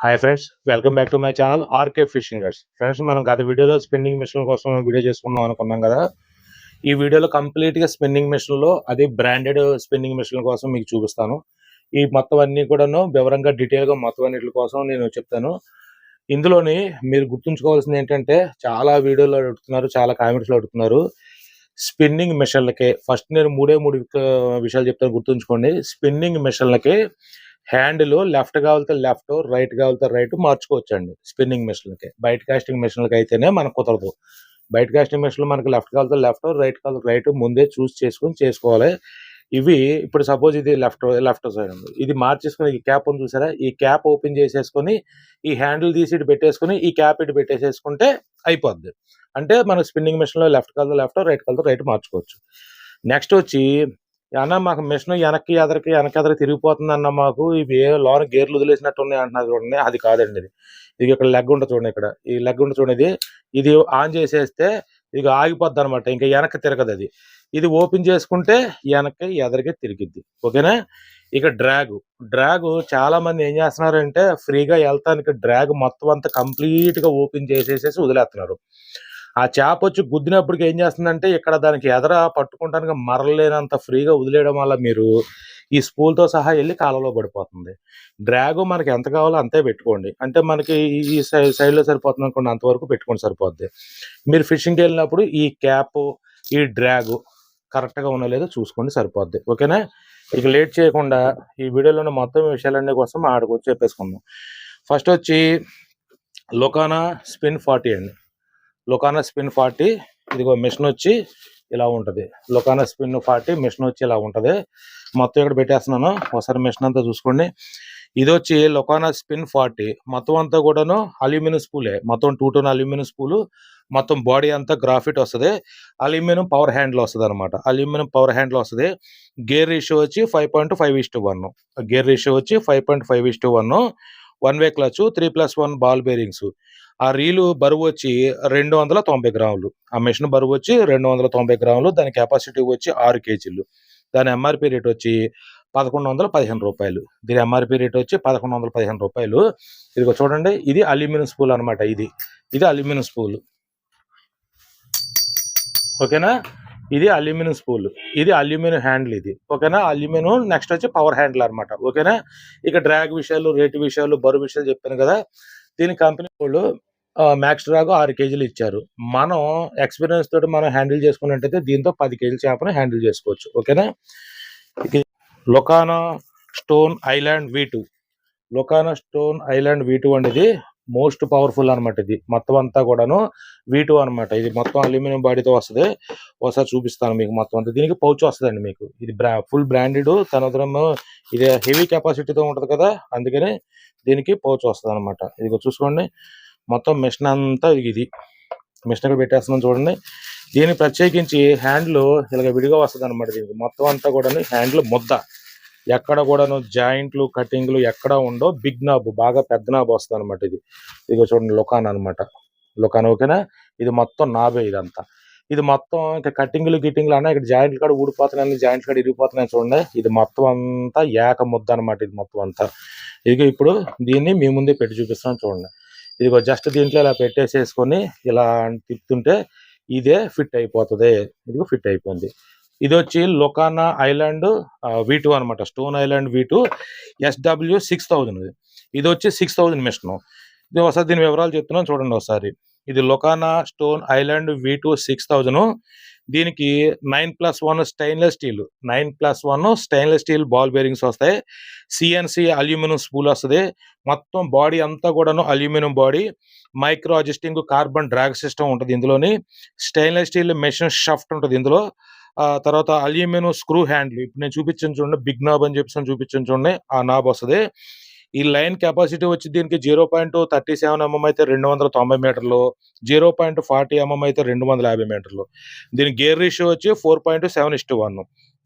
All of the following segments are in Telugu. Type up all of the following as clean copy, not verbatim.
Hi friends, welcome back to my channel RK fishing guides. Friends, మనం గత వీడియోలో స్పిన్నింగ్ మిషన్ కోసం వీడియో చేసుకుందాం అనుకున్నాం కదా. ఈ వీడియోలో కంప్లీట్గా స్పిన్నింగ్ మిషన్లో అది బ్రాండెడ్ స్పిన్నింగ్ మిషన్ కోసం మీకు చూపిస్తాను. ఈ మొత్తం అన్ని కూడాను వివరంగా డీటెయిల్గా మొత్తం అన్నిటి కోసం నేను చెప్తాను. ఇందులోని మీరు గుర్తుంచుకోవాల్సింది ఏంటంటే, చాలా వీడియోలు అడుగుతున్నారు, చాలా కామెంట్స్లో అడుగుతున్నారు స్పిన్నింగ్ మిషన్లకే. ఫస్ట్ నేను మూడు విషయాలు చెప్తాను, గుర్తుంచుకోండి. స్పిన్నింగ్ మిషన్లకి హ్యాండిల్ లెఫ్ట్ కావాలితే లెఫ్ట్, రైట్ కావాలితే రైట్ మార్చుకోవచ్చండి స్పిన్నింగ్ మిషన్లకి. బయట కాస్టింగ్ మిషన్లకి అయితేనే మనకు కుదరదు. బయట కాస్టింగ్ మిషన్లు మనకి లెఫ్ట్ కావాలితే లెఫ్ట్, రైట్ కావాలితే రైట్ ముందే చూస్ చేసుకుని చేసుకోవాలి. ఇవి ఇప్పుడు సపోజ్ ఇది లెఫ్ట్ సైడ్ ఉంది, ఇది మార్చేసుకుని ఈ క్యాప్ ఉంది చూసారా, ఈ క్యాప్ ఓపెన్ చేసేసుకొని ఈ హ్యాండిల్ తీసి ఇటు పెట్టేసుకుని ఈ క్యాప్ ఇటు పెట్టేసేసుకుంటే అయిపోద్ది. అంటే మన స్పిన్నింగ్ మిషన్లో లెఫ్ట్ కావాలితే లెఫ్ట్, రైట్ కావాలితే రైట్ మార్చుకోవచ్చు. నెక్స్ట్ వచ్చి అన్న మాకు మిషన్ వెనక్కి ఎదరికి తిరిగిపోతుంది అన్న, మాకు ఇవి లోన గేర్లు వదిలేసినట్టు ఉన్నాయి అంటున్నారు చూడండి. అది కాదండి. ఇది ఇక్కడ లెగ్ ఉంటుంది చూడండి, ఇక్కడ ఈ లెగ్ ఉంటుంది చూడండి, ఇది ఆన్ చేసేస్తే ఇక ఆగిపోద్ది అనమాట, ఇంకా వెనక్కి తిరగదు అది. ఇది ఓపెన్ చేసుకుంటే వెనక్కి ఎదరికి తిరిగిద్ది. ఓకేనా. ఇక డ్రాగ్ చాలా మంది ఏం చేస్తున్నారంటే, ఫ్రీగా వెళ్తానికి డ్రాగ్ మొత్తం అంతా కంప్లీట్ గా ఓపెన్ చేసేసేసి వదిలేస్తున్నారు. ఆ చేప వచ్చి గుద్దినప్పటికి ఏం చేస్తుందంటే, ఇక్కడ దానికి ఎదర పట్టుకుంటానికి మరలేనంత ఫ్రీగా వదిలేయడం వల్ల మీరు ఈ స్పూల్తో సహా వెళ్ళి కాలంలో పడిపోతుంది. డ్రాగు మనకి ఎంత కావాలో అంతే పెట్టుకోండి. అంటే మనకి ఈ సైడ్లో సరిపోతుంది అనుకోండి, అంతవరకు పెట్టుకోండి, సరిపోద్ది. మీరు ఫిషింగ్కి వెళ్ళినప్పుడు ఈ క్యాప్, ఈ డ్రాగు కరెక్ట్గా ఉన్నా లేదో చూసుకోండి, సరిపోద్ది. ఓకేనా. ఇక లేట్ చేయకుండా ఈ వీడియోలోని మొత్తం విషయాలన్నీ కోసం ఆడుకొచ్చి చెప్పేసుకుందాం. ఫస్ట్ వచ్చి లొకానా స్పిన్ 40 అండి. లొకానా స్పిన్ 40, ఇదిగో మిషన్ వచ్చి ఇలా ఉంటుంది. లొకానా స్పిన్ 40 మిషన్ వచ్చి ఇలా ఉంటుంది. మొత్తం ఇక్కడ పెట్టేస్తున్నాను, ఒకసారి మిషన్ అంతా చూసుకోండి. ఇది వచ్చి లొకానా స్పిన్ 40 మొత్తం అంతా కూడాను అల్యూమినియం స్పూలే, మొత్తం 2 టన్ అల్యూమినియం స్పూలు. మొత్తం బాడీ అంతా గ్రాఫిట్ వస్తుంది, అల్యూమినియం పవర్ హ్యాండిల్ వస్తుంది అనమాట. అల్యూమినియం పవర్ హ్యాండిల్ వస్తుంది. గేర్ రేషియో వచ్చి 5.5:1. గేర్ రేషియో వచ్చి 5.5:1. 1 వే క్లచ్, 3+1 బాల్ బేరింగ్స్. ఆ రీలు బరువు వచ్చి 290 గ్రాములు. ఆ మిషన్ బరువు వచ్చి 290 గ్రాములు. దాని కెపాసిటీ వచ్చి 6 కేజీలు. దాని ఎంఆర్పి రేట్ వచ్చి 1115 రూపాయలు. దీని ఎంఆర్పి రేట్ వచ్చి 1115 రూపాయలు. ఇదిగో చూడండి, ఇది అల్యూమినియం స్పూల్ అనమాట. ఇది అల్యూమినియం స్పూల్. ఓకేనా. ఇది అల్యూమినియం స్పూల్, ఇది అల్యూమినియం హ్యాండిల్. ఇది ఓకేనా. అల్యూమినియం నెక్స్ట్ వచ్చి పవర్ హ్యాండిల్ అనమాట. ఓకేనా. ఇక డ్రాగ్ విషయాలు, రేటు విషయాలు, బరువు విషయాలు చెప్పాను కదా. దీని కంపెనీ వాళ్ళు మ్యాక్స్ డ్రాగ్ 6 కేజీలు ఇచ్చారు. మనం ఎక్స్పీరియన్స్ తోటి మనం హ్యాండిల్ చేసుకున్నట్టయితే దీంతో 10 కేజీల చేపను హ్యాండిల్ చేసుకోవచ్చు. ఓకేనా. Lokana stone island V2. Lokana stone island V2 అనేది మోస్ట్ పవర్ఫుల్ అనమాట. ఇది మొత్తం అంతా కూడాను V2 అనమాట. ఇది మొత్తం అల్యూమినియం బాడీతో వస్తుంది. ఒకసారి చూపిస్తాను మీకు మొత్తం అంతా. దీనికి పౌచ్ వస్తుందండి మీకు. ఇది ఫుల్ బ్రాండెడ్, తనదరం. ఇది హెవీ కెపాసిటీతో ఉంటుంది కదా, అందుకని దీనికి పౌచ్ వస్తుంది అనమాట. ఇది చూసుకోండి, మొత్తం మిషన్ అంతా ఇది మిషన్ ఇక్కడ పెట్టేస్తున్నాం చూడండి. దీన్ని ప్రత్యేకించి హ్యాండిల్ ఇలాగ విడిగా వస్తుంది అనమాట. దీనికి మొత్తం అంతా కూడా హ్యాండిల్ ముద్ద, ఎక్కడ కూడాను జాయింట్లు, కటింగ్లు ఎక్కడ ఉండో. బిగ్ నాబ్, బాగా పెద్ద నాబ్ వస్తుంది అనమాట. ఇదిగో చూడండి, లొకానా అనమాట. లొకానా. ఓకేనా. ఇది మొత్తం నాబే ఇదంతా. ఇది మొత్తం ఇంకా కటింగ్లు గిటింగ్లు అన్నా ఇక్కడ జాయింట్లు కాడ ఊడిపోతున్నాయి, జాయింట్లు కాడ ఇరిగిపోతున్నాయి చూడండి. ఇది మొత్తం అంతా ఏక ముద్ద అనమాట. ఇది మొత్తం అంతా. ఇదిగో ఇప్పుడు దీన్ని మీ ముందే పెట్టి చూపిస్తాను చూడండి. ఇదిగో జస్ట్ దీంట్లో ఇలా పెట్టేసేసుకొని ఇలా తిప్పుతుంటే ఇదే ఫిట్ అయిపోతుంది. ఇదిగో ఫిట్ అయిపోయింది. ఇది వచ్చి లొకానా ఐలాండ్ V2 అనమాట. Stone island V2 SW6000. ఇది వచ్చి 6000 మిషన్. ఇది ఒకసారి దీని వివరాలు చెప్తున్నాను చూడండి ఒకసారి. ఇది లొకానా స్టోన్ ఐలాండ్ V2 6000. దీనికి 9+1 stainless steel, 9+1 stainless steel ball bearings వస్తాయి. CNC అల్యూమినియం స్పూల్ వస్తుంది. మొత్తం బాడీ అంతా కూడాను aluminium body. Micro adjusting carbon drag system ఉంటుంది ఇందులోని. స్టెయిన్లెస్ స్టీల్ మెషిన్ షాఫ్ట్ ఉంటుంది ఇందులో. తర్వాత అల్యూమినియం స్క్రూ హ్యాండిల్, ఇప్పుడు నేను చూపించాను చూడండి, బిగ్ నాబ్ అని చెప్పేసి చూపించాను చూడండి, ఆ నాబ్ వస్తుంది. ఈ లైన్ కెపాసిటీ వచ్చి దీనికి 0.37 mm అయితే 290 మీటర్లు, 0.40 mm అయితే 250 మీటర్లు. దీని గేర్ రేషియో వచ్చి 4.7:1.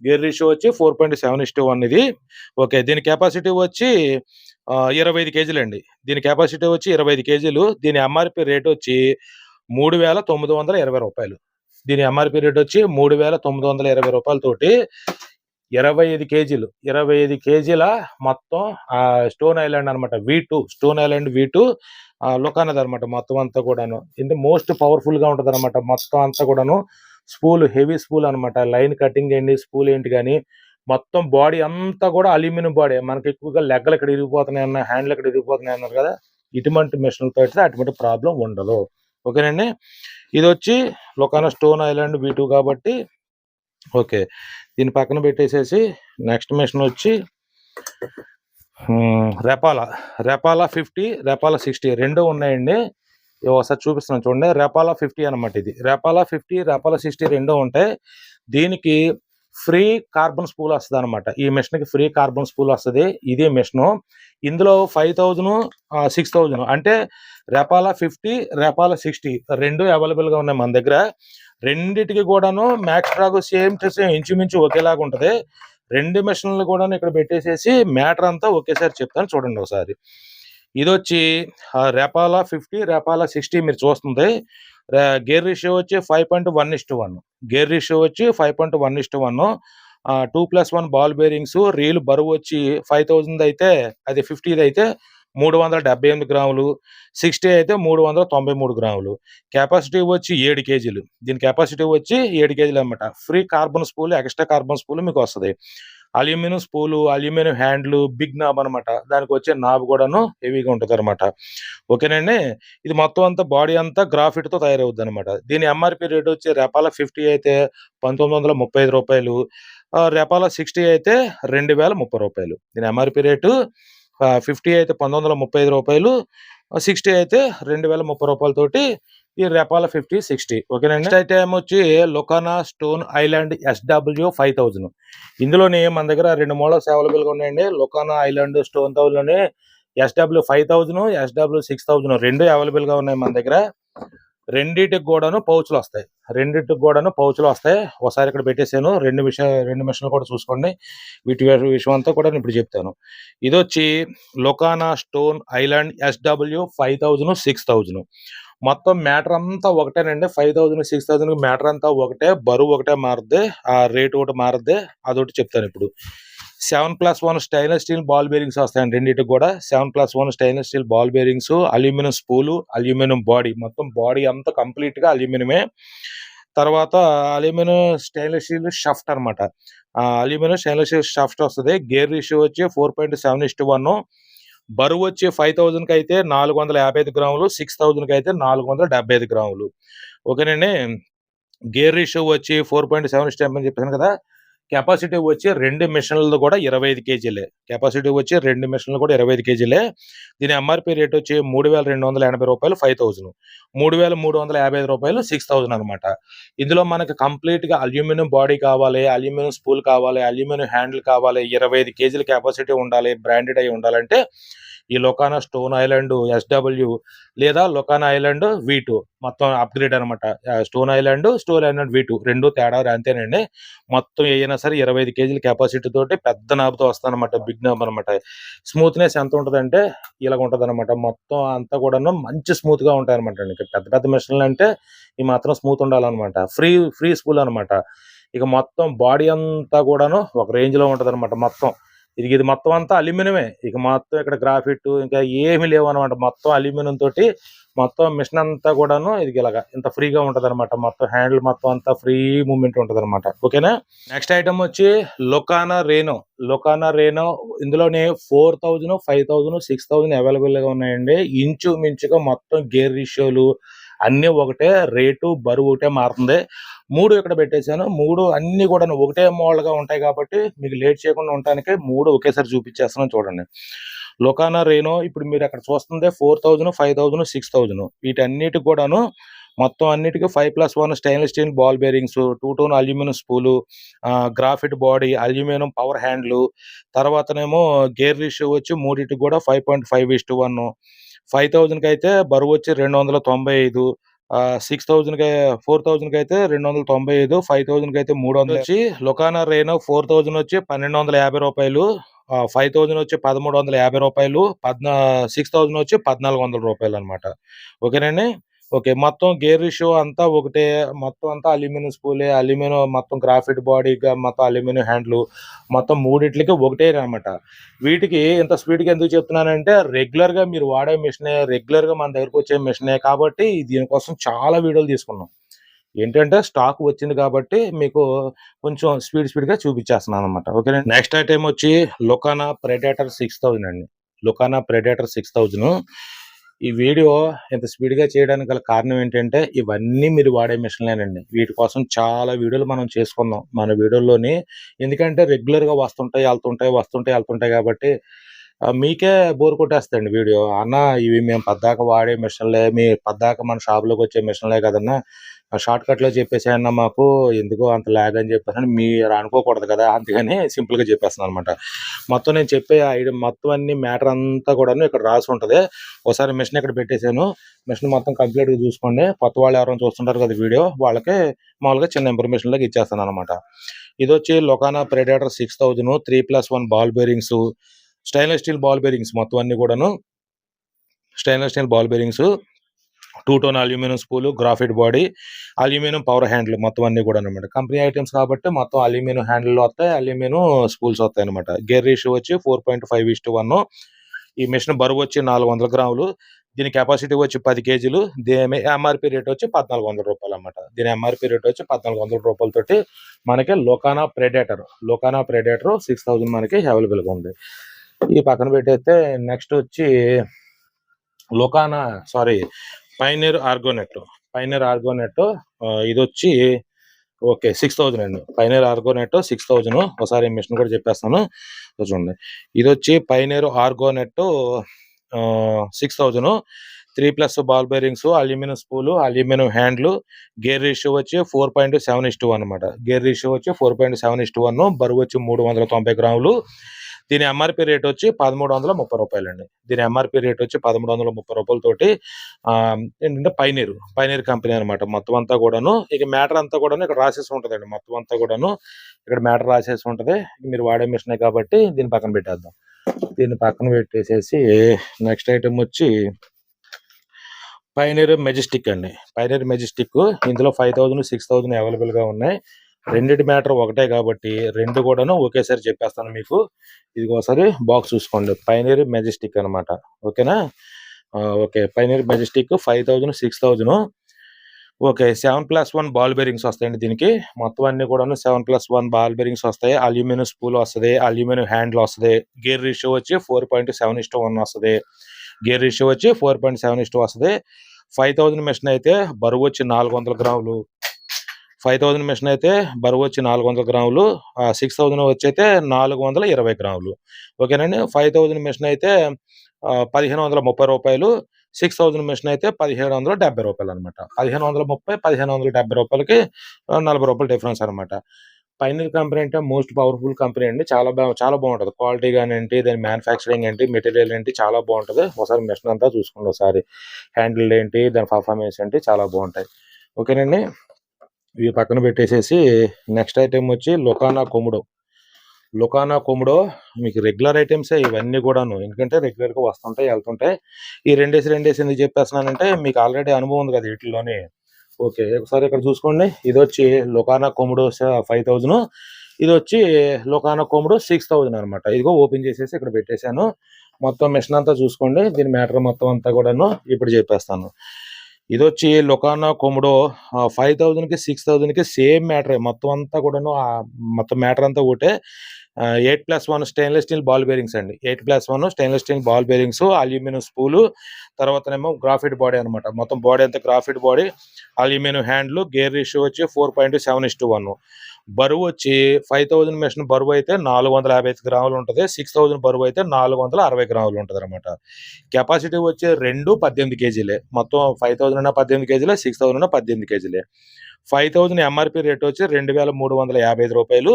గేర్ రేషియో వచ్చి 4.7:1 ఇది. ఓకే. దీని కెపాసిటీ వచ్చి 25 కేజీలు అండి. దీని కెపాసిటీ వచ్చి 25 కేజీలు. దీని ఎంఆర్పి రేట్ వచ్చి 3,920 రూపాయలు. దీని ఎంఆర్పి రేట్ వచ్చి 3,920 రూపాయలతోటి 25 కేజీలు 25 కేజీల మొత్తం స్టోన్ ఐలాండ్ అనమాట. స్టోన్ ఐలాండ్ V2 లొకానాది అనమాట. మొత్తం అంతా కూడాను అంటే మోస్ట్ పవర్ఫుల్ గా ఉంటది అనమాట. మొత్తం అంతా కూడాను స్పూల్, హెవీ స్పూల్ అనమాట. లైన్ కటింగ్ ఏంటి, స్పూల్ ఏంటి కానీ మొత్తం బాడీ అంతా కూడా అల్యూమినియం బాడీ. మనకి ఎక్కువగా లెగ్గలు ఇక్కడ ఇరిగిపోతున్నాయి అన్న, హ్యాండ్లు ఇక్కడ ఇరిగిపోతున్నాయి అన్నారు కదా, ఇటువంటి మిషన్లతో అయితే అటువంటి ప్రాబ్లం ఉండదు. ఓకేనండి. ఇది వచ్చి లొకానా స్టోన్ ఐలాండ్ V2 కాబట్టి ఓకే, దీని పక్కన పెట్టేసేసి నెక్స్ట్ మిషన్ వచ్చి రెపాలా 50, రెపాలా 60 రెండు ఉన్నాయండి. ఒకసారి చూపిస్తున్నాను చూడండి. రెపాలా 50 అనమాట. ఇది రెపాలా 50, రెపాలా 60 రెండు ఉంటాయి. దీనికి ఫ్రీ కార్బన్ స్పూల్ వస్తుంది అనమాట. ఈ మిషన్ కి ఫ్రీ కార్బన్ స్పూల్ వస్తుంది. ఇదే మిషన్. ఇందులో 5000, 6000 అంటే రెపాలా 50, రెపాలా 60 రెండు అవైలబుల్ గా ఉన్నాయి మన దగ్గర. రెండిటికి కూడాను max drag same to same ఇంచుమించు ఒకేలాగా ఉంటది. రెండు మిషన్లు కూడా ఇక్కడ పెట్టేసేసి మ్యాటర్ అంతా ఒకేసారి చెప్తాను చూడండి ఒకసారి. ఇది వచ్చి రెపాలా 50, రెపాలా 60 మీరు చూస్తుంది. గేర్ రేషియో వచ్చి 5.1:1. గేర్ రేషియో వచ్చి 5.1:1. 2+1 బాల్ బేరింగ్స్. రీల్ బరువు వచ్చి 5000 అయితే, అది 50 అయితే 378 గ్రాములు, 60 అయితే 393 గ్రాములు. కెపాసిటీ వచ్చి 7 కేజీలు. దీని కెపాసిటీ వచ్చి 7 కేజీలు అనమాట. Free carbon spool, extra carbon spool మీకు వస్తుంది. Aluminium spool, aluminium హ్యాండ్లు, big knob అనమాట. దానికి వచ్చే నాబ్ కూడాను హెవీగా ఉంటుంది అనమాట. ఓకేనండి. ఇది మొత్తం అంతా బాడీ అంతా గ్రాఫిట్ తో తయారవుద్ది అనమాట. దీని ఎంఆర్పి రేట్ వచ్చి రెపాలా 50 అయితే 1935 రూపాయలు, రెపాలా 60 అయితే 2030 రూపాయలు. దీని ఎంఆర్పి రేటు 50 అయితే 1935 రూపాయలు, 60 అయితే 2030 రూపాయలతోటి ఈ రెపాలా 50, 60. ఓకేనండి. నెక్స్ట్ ఐటమ్ వచ్చి లొకానా స్టోన్ ఐలాండ్ SW 5000. ఇందులోనే మన దగ్గర రెండు మోడల్స్ అవైలబుల్ గా ఉన్నాయండి. లొకానా ఐలాండ్ స్టోన్ లోనే SW 5000, SW 6000 రెండు అవైలబుల్ గా ఉన్నాయి మన దగ్గర. రెండిటికి కూడాను పౌచ్లు వస్తాయి. ఒకసారి ఇక్కడ పెట్టేసాను. రెండు మిషన్లు కూడా చూసుకోండి. వీటి విషయం అంతా కూడా ఇప్పుడు చెప్తాను. ఇది వచ్చి లొకానా స్టోన్ ఐలాండ్ SW 5000, 6000. మొత్తం మ్యాటర్ అంతా ఒకటేనండి. 5000, 6000 మ్యాటర్ అంతా ఒకటే, బరువు ఒకటే మారుద్ది, ఆ రేట్ ఒకటి మారుద్ది. అదొకటి చెప్తాను ఇప్పుడు. 7+1 స్టైన్లెస్ స్టీల్ బాల్ బేరింగ్స్ వస్తాయండి రెండింటికి కూడా. 7+1 stainless steel ball bearings, aluminium spool, aluminium body. మొత్తం బాడీ అంతా కంప్లీట్ గా అల్యూమినియమే. తర్వాత అల్యూమినియం స్టైన్లెస్ స్టీల్ షాఫ్ట్ అనమాట. అల్యూమినియం స్టైన్లెస్ స్టీల్ షాఫ్ట్ వస్తుంది. గేర్ రేషియో వచ్చి 4.7:1. బరువు వచ్చి 5000 కి అయితే 455 గ్రాములు, 6000 కి అయితే 475 గ్రాములు. ఓకేనండి. గేర్ రేషియో వచ్చి 4.7 అని చెప్పాను కదా. కెపాసిటీ వచ్చి రెండు మిషన్లు కూడా 25 కేజీలే. దీని ఎంఆర్పి రేట్ వచ్చి 3280 రూపాయలు 5000, 3355 రూపాయలు 6000 అనమాట. ఇందులో మనకి కంప్లీట్ గా అల్యూమినియం బాడీ కావాలి, అల్యూమినియం స్పూల్ కావాలి, అల్యూమినియం హ్యాండిల్ కావాలి, 25 కేజీల కెపాసిటీ ఉండాలి, బ్రాండెడ్ అయి ఉండాలంటే ఈ లొకానా స్టోన్ ఐలాండ్ SW లేదా లొకానా ఐలాండ్ V2 మొత్తం అప్గ్రేడ్ అనమాట. స్టోన్ ఐలాండ్ V2 రెండు తేడా అంతేనండి. మొత్తం ఏదైనా సరే 25 కేజీల కెపాసిటీ తోటి పెద్ద నాబ్తో వస్తానమాట. బిగ్ నాబ్ అనమాట. స్మూత్నెస్ ఎంత ఉంటదంటే ఇలాగ ఉంటది అనమాట. మొత్తం అంతా కూడా మంచి స్మూత్ గా ఉంటాయి అనమాట. పెద్ద పెద్ద మిషన్లు అంటే ఈ మాత్రం స్మూత్ ఉండాలన్నమాట. ఫ్రీ స్పూల్ అనమాట. ఇక మొత్తం బాడీ అంతా కూడాను ఒక రేంజ్ లో ఉంటది అనమాట. మొత్తం ఇది మొత్తం అంతా అల్యూమినియమే. ఇక మొత్తం ఇక్కడ గ్రాఫిట్ ఇంకా ఏమి లేవు అనమాట. మొత్తం అల్యూమినియం తోటి మొత్తం మిషన్ అంతా కూడాను ఇది ఇలాగా ఇంత ఫ్రీగా ఉంటది అనమాట. మొత్తం హ్యాండిల్ మొత్తం అంతా ఫ్రీ మూవ్మెంట్ ఉంటది అనమాట. ఓకేనా. నెక్స్ట్ ఐటమ్ వచ్చి లొకానా రేనో. ఇందులోనే 4000, 5000, 6000 అవైలబుల్ గా ఉన్నాయండి. ఇంచుమించుగా మొత్తం గేర్ రేషియోలు అన్ని ఒకటే, రేటు బరువు ఒకటే మారుతుంది. 3 ఇక్కడ పెట్టేశాను. 3 అన్ని కూడా ఒకటే మోడల్ గా ఉంటాయి కాబట్టి మీకు లేట్ చేయకుండా ఉండటానికి 3 ఒకేసారి చూపించేస్తున్నాను చూడండి. లొకానా రేనో ఇప్పుడు మీరు అక్కడ చూస్తుంది 4000, 5000, 6000. వీటన్నిటికి కూడాను మొత్తం అన్నిటికీ 5+1 stainless steel ball bearings, 2 tone aluminium spool, graphite body, aluminium power handle. తర్వాతనేమో గేర్ రేషియో వచ్చి మూడింటికి కూడా 5.5:1. 5000 కి అయితే బరువు వచ్చి 295, 6000 కి 4000 కి అయితే 295, 5000 కి అయితే 300. వచ్చి లొకానా రేనో 4000 వచ్చి 1250 రూపాయలు, 5000 వచ్చి 1350 రూపాయలు, 6000 వచ్చి 1400 రూపాయలు అనమాట. ఓకేనండి. ఓకే. మొత్తం గేర్ రేషియో అంతా ఒకటే. మొత్తం అంతా అల్యూమినియం స్పూలే. అల్యూమినియం మొత్తం గ్రాఫైట్ బాడీగా మొత్తం అల్యూమినియం హ్యాండ్లు. మొత్తం మూడిట్లకి ఒకటేనమాట. వీటికి ఇంత స్పీడ్‌గా ఎందుకు చెప్తున్నానంటే రెగ్యులర్‌గా మీరు వాడే మెషినే. రెగ్యులర్‌గా మన దగ్గరకొచ్చే మెషినే కాబట్టి దీనికోసం చాలా వీడియోలు తీసుకున్నాం. ఏంటంటే స్టాక్ వచ్చింది కాబట్టి మీకు కొంచెం స్పీడ్‌గా చూపించేస్తున్నాననమాట. ఓకేనండి. నెక్స్ట్ ఐటెమ్ వచ్చి లొకానా ప్రెడేటర్ 6000 అండి. లొకానా ప్రెడేటర్ 6000. ఈ వీడియో ఇంత స్పీడ్‌గా చేయడానికి గల కారణం ఏంటంటే ఇవన్నీ మీరు వాడే మెషిన్‌లేనండి. వీటి కోసం చాలా వీడియోలు మనం చేసుకున్నాం. మన వీడియోల్లోని ఎందుకంటే రెగ్యులర్‌గా వస్తుంటాయి, ఎళ్తుంటాయి, వస్తుంటాయి, ఎళ్తుంటాయి కాబట్టి మీకే బోర్ కొట్టేస్తదండి వీడియో. అన్న ఇవి మేము పద్దాక వాడే మెషిన్‌లే, పద్దాక మన షాప్‌లోకొచ్చే మెషిన్‌లే కదన్నా! షార్ట్‌కట్‌లో చెప్పేసేయన్న మాకు ఎందుకో అంత లాగ్ అని చెప్పేసని మీరు అనుకోకూడదు కదా! అందుకని సింపుల్‌గా చెప్పేస్తున్నాననమాట. మొత్తం నేను చెప్పే మొత్తం అన్ని మ్యాటర్ అంతా కూడాను ఇక్కడ రాసుంటది. ఒకసారి మెషిన్ ఇక్కడ పెట్టేసాను. మెషిన్ మొత్తం కంప్లీట్‌గా చూసుకోండి. కొత్త వాళ్ళు ఎవరైనా చూస్తుంటారు కదా వీడియో, వాళ్ళకి మామూలుగా చిన్న ఇన్ఫర్మేషన్ లాగా ఇచ్చేస్తాననమాట. ఇదొచ్చి Lokana predator 6000 3+1 ball bearings, stainless steel ball bearings మొత్తం అన్నీ కూడాను. Stainless steel ball bearings, 2 tone aluminium spool, graphite body, aluminium power handle మొత్తం అన్నీ కూడానన్నమాట. కంపెనీ ఐటెమ్స్ కాబట్టి మొత్తం అల్యూమినియం హ్యాండిల్ వస్తాయి, అల్యూమినియం స్పూల్స్ వస్తాయన్నమాట. గేర్ రేషియో వచ్చి 4.5:1. ఈ మిషన్ బరువు వచ్చి 400 గ్రాములు. దీని కెపాసిటీ వచ్చి 10 కేజీలు. దీని ఎంఆర్‌పీ రేట్ వచ్చి రూ. 1400 అన్నమాట. దీని ఎంఆర్‌పీ రేట్ వచ్చి రూ. 1400 తోటి మనకి లొకానా ప్రెడేటర్ 6000 మనకి అవైలబుల్‌గా ఉంది. ఈ పక్కన పెట్టేస్తే నెక్స్ట్ వచ్చి పైనీర్ ఆర్గోనెట్. ఇదొచ్చి ఓకే 6000 అండి. Pioneer Argonaut 6000. ఒకసారి మిషన్ కూడా చెప్పేస్తాను చూడండి. ఇదొచ్చి Pioneer Argonaut 6000. 3+ ball bearings, aluminium spool, aluminium handle. Gear ratio వచ్చి 4.7:1 అనమాట. గేర్ రేషియో వచ్చి 4.7:1. బరువు వచ్చి 390 గ్రాములు. దీని ఎంఆర్‌పీ రేట్ వచ్చి రూ. 1330 అండి. దీని ఎంఆర్‌పీ రేట్ వచ్చి రూ. 1330 తోటి ఏంటంటే పైనీర్ కంపెనీ అనమాట. మొత్తం అంతా కూడాను. ఇక మ్యాటర్ అంతా కూడాను ఇక్కడ రాసేసి ఉంటదండి. మొత్తం అంతా కూడాను ఇక్కడ మ్యాటర్ రాసేసి ఉంటది. మీరు వాడే మిషనే కాబట్టి దీన్ని పక్కన పెట్టేద్దాం. దీన్ని పక్కన పెట్టేసేసి నెక్స్ట్ ఐటెమ్ వచ్చి పైనీర్ మెజెస్టిక్ అండి. పైనీర్ మెజెస్టిక్ ఇందులో 5000, 6000 అవైలబుల్‌గా ఉన్నాయి. రెండిటి మ్యాటర్ ఒకటే కాబట్టి రెండు కూడాను ఒకేసారి చెప్పేస్తాను మీకు. ఇదిగోసారి బాక్స్ చూసుకోండి. పైనీర్ మెజెస్టిక్ అనమాట. ఓకేనా? Okay. Pioneer Majestic 5000, 6000. Okay. 7+1 ball bearings వస్తాయండి దీనికి. మొత్తం అన్నీ కూడాను 7+1 బాల్ బేరింగ్స్ వస్తాయి. అల్యూమినియం స్పూల్ వస్తది. అల్యూమినియం హ్యాండిల్ వస్తది. గేర్ రేషియో వచ్చి 4.7:1 వస్తది. గేర్ రేషియో వచ్చి 4.7:1 వస్తది. 5000 మెషిన్ అయితే బరువు వచ్చి 400 గ్రాములు. 5000 మెషిన్ అయితే బరువు వచ్చి 400 గ్రాములు. 6000 వచ్చైతే 420 గ్రాములు. ఓకేనండి. 5000 మెషిన్ అయితే రూ. 1530. 6000 మెషిన్ అయితే రూ. 1770 అనమాట. 1530, రూ. 1570కి రూ. 40 డిఫరెన్స్ అనమాట. పైనీర్ కంపెనీ అంటే మోస్ట్ పవర్‌ఫుల్ కంపెనీ అండి. చాలా బాగుంటది. క్వాలిటీ గానేంటి, దాని మ్యానుఫ్యాక్చరింగ్ ఏంటి, మెటీరియల్ ఏంటి చాలా బాగుంటది. ఒకసారి మెషిన్ అంతా చూసుకోండి ఒకసారి. హ్యాండిల్ ఏంటి, దాని పర్ఫార్మెన్స్ ఏంటి చాలా బాగుంటాయి. ఓకేనండి. ఇవి పక్కన పెట్టేసేసి నెక్స్ట్ ఐటెమ్ వచ్చి లొకానా కొముడో. మీకు రెగ్యులర్ ఐటెమ్సే ఇవన్నీ కూడాను. ఎందుకంటే రెగ్యులర్‌గా వస్తుంటాయి, ఎళ్తుంటాయి. ఈ రెండేసి ఎందుకు చెప్పేస్తున్నానంటే మీకు ఆల్రెడీ అనుభవం ఉంది కదా వీటిల్లోని. ఓకే. ఒకసారి ఇక్కడ చూసుకోండి. ఇదొచ్చి లొకానా కొముడో 5000. ఇదొచ్చి లొకానా కొముడో 6000 అనమాట. ఇదిగో ఓపెన్ చేసేసి ఇక్కడ పెట్టేశాను. మొత్తం మిషన్ అంతా చూసుకోండి. దీని మ్యాటర్ మొత్తం అంతా కూడాను ఇప్పుడు చెప్పేస్తాను. ఇదొచ్చి లొకానా కొముడో 5000కి 6000కి సేమ్ మ్యాటరే. మొత్తం అంతా కూడాను మొత్తం మ్యాటర్ అంతా ఒకటే. 8+1 స్టెయిన్‌లెస్ స్టీల్ బాల్ బేరింగ్స్ అండి. 8+1 stainless steel ball bearings, aluminium spool, తర్వాతనేమో గ్రాఫైట్ బాడీ అనమాట. మొత్తం బాడీ అంతా graphite body, aluminium handle. Gear ratio వచ్చి 4.7:1. బరువు వచ్చి 5000 మెషిన్ బరువు అయితే 455 గ్రాములు ఉంటది. 6000 బరువు అయితే 460 గ్రాములు ఉంటదనమాట. కెపాసిటీ వచ్చి 18 కేజీలే. మొత్తం 5000 అన్నా 18 కేజీలే, 6000 అన్నా 18 కేజీలే. 5000 ఎంఆర్‌పీ రేట్ వచ్చి రూ. 2355.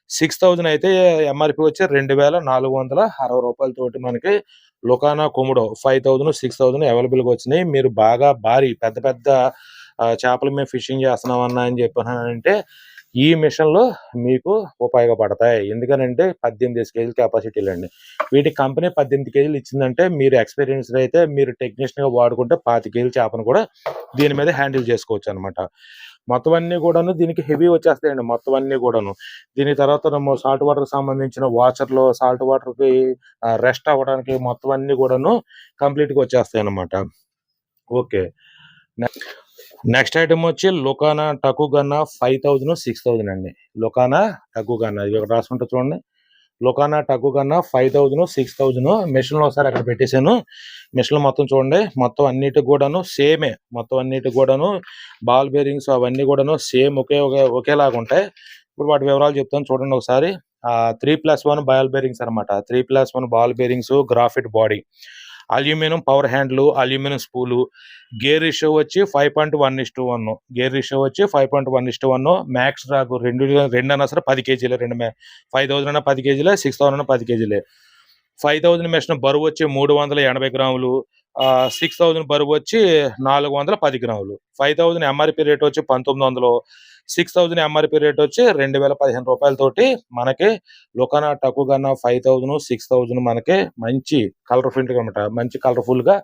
6000 అయితే ఎంఆర్‌పీ వచ్చి రూ. 2460 తోటి మనకి లొకానా కొముడో 5000, 6000 అవైలబుల్‌గా వచ్చినాయి. మీరు బాగా పెద్ద చేపల మీద ఫిషింగ్ చేస్తున్నామన్నా అని చెప్పానంటే ఈ మిషన్లు మీకు ఉపయోగపడతాయి. ఎందుకనంటే 18 కేజీల కెపాసిటీలండి. వీటికి కంపెనీ 18 కేజీలు ఇచ్చిందంటే మీరు ఎక్స్‌పీరియన్స్‌డ్ అయితే మీరు టెక్నీషియన్‌గా వాడుకుంటే 25 కేజీల చేపను కూడా దీని మీద హ్యాండిల్ చేసుకోవచ్చనమాట. మొత్తం అన్నీ కూడాను దీనికి హెవీ వచ్చేస్తాయండి మొత్తం అన్నీ కూడాను. దీని తర్వాత సాల్ట్ వాటర్‌కి సంబంధించిన వాచర్‌లు, సాల్ట్ వాటర్‌కి రెస్ట్ అవ్వడానికి మొత్తం అన్నీ కూడాను కంప్లీట్‌గా వచ్చేస్తాయన్నమాట. ఓకే. నెక్స్ట్ ఐటమ్ వచ్చి లొకానా టకుగన్నా 5000, 6000 అండి. లొకానా టకుగన్నా ఇది ఒకటి రాసుకుంటే చూడండి. లొకానా టకుగన్నా 5000, 6000 మిషన్లో ఒకసారి అక్కడ పెట్టేశాను. మిషన్లో మొత్తం చూడండి. మొత్తం అన్నిటికి కూడాను సేమే. మొత్తం అన్నిటికి కూడాను బాల్ బేరింగ్స్ అవన్నీ కూడాను సేమ్ ఒకేలాగా ఉంటాయి. ఇప్పుడు వాటి వివరాలు చెప్తాను చూడండి ఒకసారి. 3+1 బాల్ బేరింగ్స్ అనమాట. 3+1 ball bearings, graphite body, aluminium power handle, aluminium spool, gear ratio వచ్చి 5.1:1. గేర్ రేషియో వచ్చి 5.1:1. మ్యాక్స్ డ్రాగ్ రెండన్నా సరే 10 కేజీలే. 5000 అన్నా 10 కేజీలే, 6000 అన్నా 10 కేజీలే. 5000 మెషిన్ బరువు వచ్చి 380 గ్రాములు, 6000 బరువు వచ్చి 410 గ్రాములు. 5000 ఎంఆర్పి రేట్ వచ్చి 1900, 6000 ఎంఆర్పి రేట్ వచ్చి 2015 రూపాయలతోటి మనకి లొకానా టకుగన్నా 5000, 6000 మనకి మంచి కలర్ఫుల్ అనమాట. మంచి కలర్ఫుల్ గా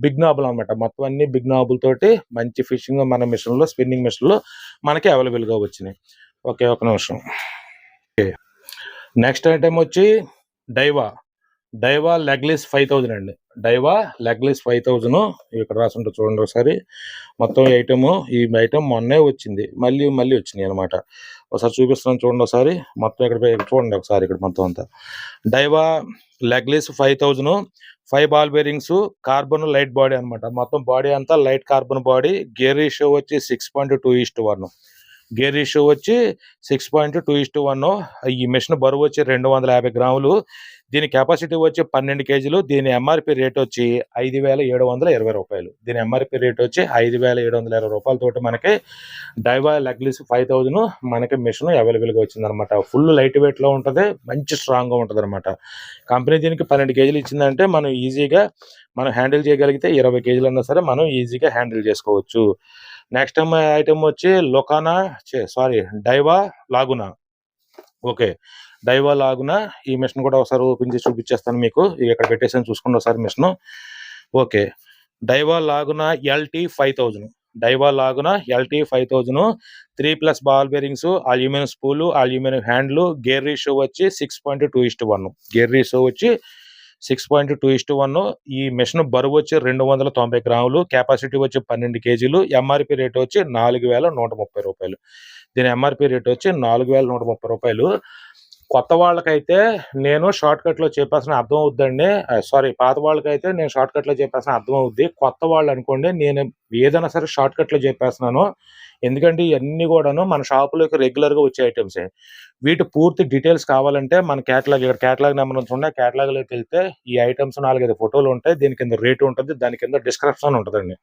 బిగ్ నాబుల్ అనమాట. మొత్తం అన్ని బిగ్ నాబుల్ తోటి మంచి ఫిషింగ్ మన మిషన్ లో, స్పిన్నింగ్ మిషన్ లో మనకి అవైలబుల్ గా వచ్చినాయి. ఓకే, ఒక నిమిషం. నెక్స్ట్ ఐటమ్ వచ్చి డైవా లెగ్లెస్ 5000 అండి. డైవా లెగ్లెస్ 5000 ఇక్కడ రాసుంటే చూడండి ఒకసారి. మొత్తం ఈ ఐటమ్ మొన్నే వచ్చింది, మళ్ళీ వచ్చినాయి అనమాట. ఒకసారి చూపిస్తున్నాను చూడండి ఒకసారి. మొత్తం ఇక్కడ చూడండి ఒకసారి. ఇక్కడ మొత్తం అంతా Daiwa Legalis 5000, 5 ball bearings, carbon light body అనమాట. మొత్తం బాడీ అంతా light carbon body. Gear ratio వచ్చి 6.2:1. గేర్ రేషియో వచ్చి 6.2:1. ఈ మిషన్ బరువు వచ్చి 250 గ్రాములు. దీని కెపాసిటీ వచ్చి 12 కేజీలు. దీని ఎంఆర్పి రేట్ వచ్చి 5720 రూపాయలు. దీని ఎంఆర్పి రేట్ వచ్చి 5720 రూపాయలతోటి మనకి డైవా లెగ్లెస్ 5000 మనకి మిషన్ అవైలబుల్గా వచ్చిందనమాట. ఫుల్ లైట్ వెయిట్ లో ఉంటుంది, మంచి స్ట్రాంగ్ గా ఉంటుంది అనమాట. కంపెనీ దీనికి 12 కేజీలు ఇచ్చిందంటే మనం ఈజీగా హ్యాండిల్ చేయగలిగితే 20 కేజీలు అన్నా సరే మనం ఈజీగా హ్యాండిల్ చేసుకోవచ్చు. నెక్స్ట్ ఐటమ్ వచ్చి డైవా లాగునా. ఓకే, డైవా లాగునా ఈ మిషన్ కూడా ఒకసారి ఓపెన్ చేసి చూపించేస్తాను మీకు. ఇక్కడ పెట్టేసాను చూసుకోండి ఒకసారి machine. Okay, Daiwa Laguna LT 5000. Daiwa Laguna LT 5000, 3+ ball bearings, aluminium spool, aluminium handle. Gear ratio వచ్చి 6.2:1. గేర్ రేషియో వచ్చి 6.2:1. ఈ మిషన్ బరువు వచ్చి 290 గ్రాములు. కెపాసిటీ వచ్చి 12 కేజీలు. ఎంఆర్పి రేట్ వచ్చి 4130 రూపాయలు. దీని ఎంఆర్పి రేట్ వచ్చి 4130 రూపాయలు. కొత్త వాళ్ళకైతే నేను షార్ట్ కట్ లో చెప్పేసిన అర్థం అవుద్దండి. పాత వాళ్ళకైతే నేను షార్ట్ కట్ లో చెప్పేసిన అర్థం అవుద్ది. కొత్త వాళ్ళు అనుకోండి, నేను ఏదైనా సరే షార్ట్ కట్ లో చెప్పేస్తున్నాను. ఎందుకంటే ఇవన్నీ కూడాను మన షాపులోకి రెగ్యులర్ గా వచ్చే ఐటమ్సే. వీటి పూర్తి డీటెయిల్స్ కావాలంటే మన క్యాటలాగ్ నెంబర్ ఉంటుంది. క్యాటలాగ్ లోకి వెళ్తే ఈ ఐటమ్స్ 4-5 ఫోటోలు ఉంటాయి. దీని కింద రేటు ఉంటుంది, దాని కింద డిస్క్రిప్షన్ ఉంటుందండి.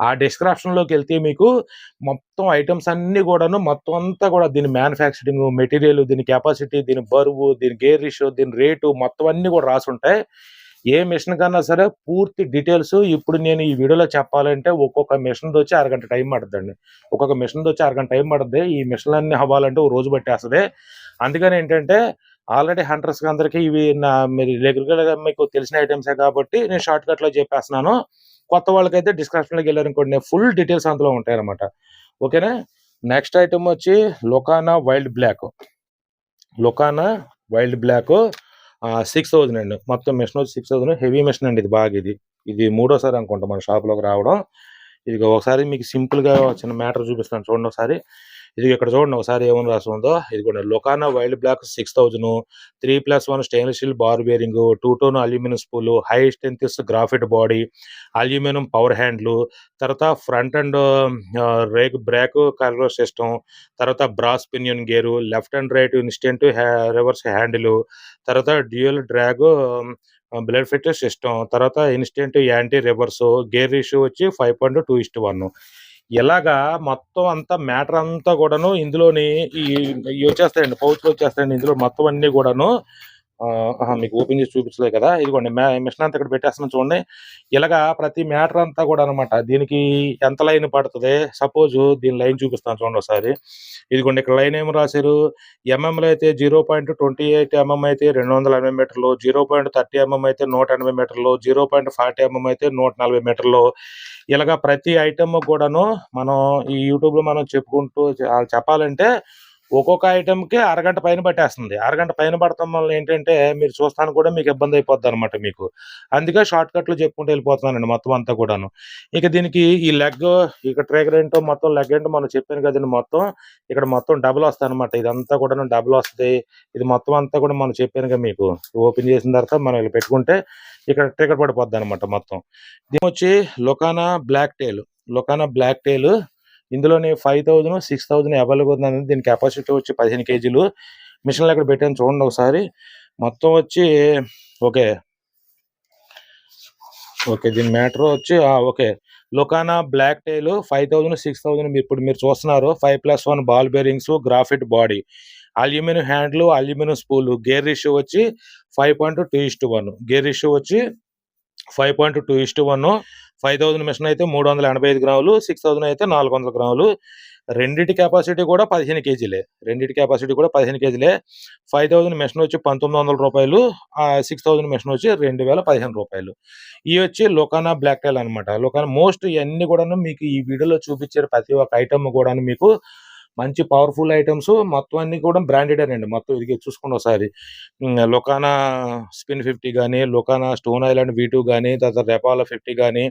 ఆ డిస్క్రిప్షన్ లోకి వెళ్తే మీకు మొత్తం ఐటమ్స్ అన్ని కూడాను మొత్తం అంతా కూడా దీని మ్యానుఫ్యాక్చరింగ్ మెటీరియల్, దీని కెపాసిటీ, దీని బరువు, దీని గేర్ రేషియో, దీని రేటు మొత్తం అన్ని కూడా రాసి ఉంటాయి. ఏ మిషన్ కన్నా సరే పూర్తి డీటెయిల్స్ ఇప్పుడు నేను ఈ వీడియోలో చెప్పాలంటే ఒక్కొక్క మిషన్ వచ్చి అరగంట టైం పడుతుందండి. ఒక్కొక్క మిషన్ వచ్చి అరగంట టైం పడుతుంది. ఈ మిషన్లు అన్ని అవ్వాలంటే ఒక రోజు పట్టేస్తుంది. అందుకని ఏంటంటే ఆల్రెడీ హంటర్స్ అందరికీ ఇవి మీరు రెగ్యులర్ గా మీకు తెలిసిన ఐటమ్సే కాబట్టి నేను షార్ట్ కట్ లో చెప్పేస్తున్నాను. కొత్త వాళ్ళకైతే డిస్క్రిప్షన్ లోకి వెళ్ళారనుకోండి, ఫుల్ డీటెయిల్స్ అందులో ఉంటాయి అనమాట. ఓకేనా. నెక్స్ట్ ఐటమ్ వచ్చి లొకానా వైల్డ్ బ్లాక్. లొకానా వైల్డ్ బ్లాక్ 6000 అండి. మొత్తం మిషన్ వచ్చి 6000. హెవీ మిషన్ అండి. ఇది మూడోసారి అనుకుంటా మన షాప్ లోకి రావడం. ఇది ఒకసారి మీకు సింపుల్ గా చిన్న మ్యాటర్ చూపిస్తాను చూడండి ఒకసారి. ఇది ఇక్కడ చూడండి ఒకసారి ఏమని రాసి ఉందో. ఇది కూడా లొకానా wild black 6000, 3+1 stainless steel bar bearing, 2 tone aluminium spool, high strength graphite body, aluminium power handle, తర్వాత front and brake control system, తర్వాత brass pinion gear, left and right instant reverse handle, తర్వాత dual drag blood filter system, తర్వాత instant anti reverse. Gear ratio వచ్చి 5.2:1. ఇలాగా మొత్తం అంతా మ్యాటర్ అంతా కూడాను ఇందులోని ఈ వచ్చేస్తాయండి, పౌచ్లు వచ్చేస్తాయండి. ఇందులో మొత్తం అన్ని కూడాను మీకు ఓపెన్ చేసి చూపించలేదు కదా, ఇదిగోండి మిషన్ అంతా ఇక్కడ పెట్టేస్తున్నాను చూడండి. ఇలాగా ప్రతి మ్యాటర్ అంతా కూడా అనమాట. దీనికి ఎంత లైన్ పడుతుంది, సపోజ్ దీని లైన్ చూపిస్తాను చూడండి ఒకసారి. ఇదిగోండి ఇక్కడ లైన్ ఏమి రాశారు, ఎంఎంలో అయితే 0.28 ఎంఎం అయితే 280 మీటర్లు, 0.30 ఎంఎం అయితే 180 మీటర్లు, 0.40 ఎంఎం అయితే 140 మీటర్లు. ఇలాగా ప్రతి ఐటమ్ కూడాను మనం ఈ యూట్యూబ్లో మనం చెప్పుకుంటూ చెప్పాలంటే ఒక్కొక్క ఐటెంకి అరగంట పైన పట్టేస్తుంది. అరగంట పైన పడటం వల్ల ఏంటంటే మీరు చూస్తానికి కూడా మీకు ఇబ్బంది అయిపోద్ది అనమాట మీకు. అందుకే షార్ట్ కట్లు చెప్పుకుంటూ వెళ్ళిపోతున్నానండి మొత్తం అంతా కూడాను. ఇక దీనికి ఈ లెగ్, ఇక ట్రిగర్ ఏంటో మొత్తం లెగ్ ఏంటో మనం చెప్పాను కదండి మొత్తం. ఇక్కడ మొత్తం డబుల్ వస్తుంది అనమాట. ఇదంతా కూడా డబుల్ వస్తుంది. ఇది మొత్తం అంతా కూడా మనం చెప్పాను కదా మీకు. ఓపెన్ చేసిన తర్వాత మనం ఇలా పెట్టుకుంటే ఇక్కడ ట్రిగర్ పడిపోద్ది అనమాట మొత్తం. దీని వచ్చి లొకానా బ్లాక్ టైల్. ఇందులోని 5000, 6000 అవైలబుల్ ఉందండి. దీని కెపాసిటీ వచ్చి 15 కేజీలు. మిషన్లో అక్కడ పెట్టాను చూడండి ఒకసారి. మొత్తం వచ్చి ఓకే దీని మ్యాటర్ వచ్చి ఓకే లొకానా బ్లాక్ టైల్ 5000, 6000 ఇప్పుడు మీరు చూస్తున్నారు. 5+1 ball bearings, graphite body, aluminium handle, aluminium spool. Gear ratio వచ్చి 5.2:1. గేర్ రేషియో వచ్చి 5.2:1. 5000 మిషన్ అయితే 385 గ్రాములు, 6000 అయితే 400 గ్రాములు. రెండిటి కెపాసిటీ కూడా 15 కేజీలే. 15 కేజీలే. 5000 మిషన్ వచ్చి 1900 రూపాయలు, 6000 మిషన్ వచ్చి 2015 రూపాయలు. ఇవి వచ్చి లొకానా బ్లాక్ టైల్ అనమాట. లొకానా మోస్ట్ ఇవన్నీ కూడాను మీకు ఈ వీడియోలో చూపించారు. ప్రతి ఒక్క ఐటమ్ కూడా మీకు మంచి పవర్ఫుల్ ఐటమ్స్ మొత్తం అన్ని కూడా బ్రాండెడ్ అండి. మొత్తం ఇది చూసుకోండి ఒకసారి. లొకానా స్పిన్ 50 కానీ, లొకానా స్టోన్ ఐలాండ్ V2 కానీ, తర్వాత రెపాలో 50 కానీ,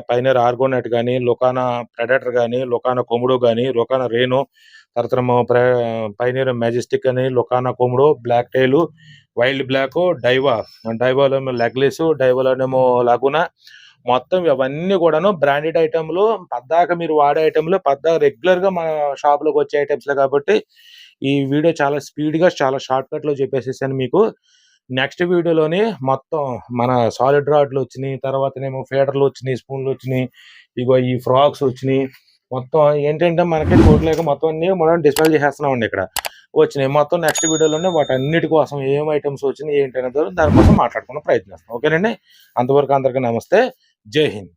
పైనర్ ఆర్గోనెట్ కానీ, లొకానా ప్రెడేటర్ కానీ, లొకానా కొముడో కానీ, లొకానా రేనో, తర్వాత పైనర్ మెజెస్టిక్ అని, లొకానా కొముడో, బ్లాక్ టైలు, వైల్డ్ బ్లాక్, డైవాలోనేమో లెగ్లెస్, డైవాలోనేమో లగునా. మొత్తం ఇవన్నీ కూడాను బ్రాండెడ్ ఐటెంలు, పద్దాక మీరు వాడే ఐటెంలు, రెగ్యులర్గా మన షాప్లోకి వచ్చే ఐటమ్స్లే. కాబట్టి ఈ వీడియో చాలా స్పీడ్గా చాలా షార్ట్ కట్లో చెప్పేసేసాను మీకు. నెక్స్ట్ వీడియోలోని మొత్తం మన సాలిడ్ రాడ్లు వచ్చినాయి, తర్వాతనేమో ఫీడర్లు వచ్చినాయి, స్పూన్లు వచ్చినాయి, ఇగో ఈ ఫ్రాక్స్ వచ్చినాయి. మొత్తం ఏంటంటే మనకి టోటల్గా మొత్తం అన్ని మనం డిస్ప్లే చేసేస్తున్నామండి ఇక్కడ వచ్చినాయి. మొత్తం నెక్స్ట్ వీడియోలోనే వాటన్నిటి కోసం ఏం ఐటమ్స్ వచ్చినాయి ఏంటి అనేది దానికోసం మాట్లాడుకునే ప్రయత్నిస్తాం. ఓకేనండి. అంతవరకు అందరికీ నమస్తే. జై హింద్.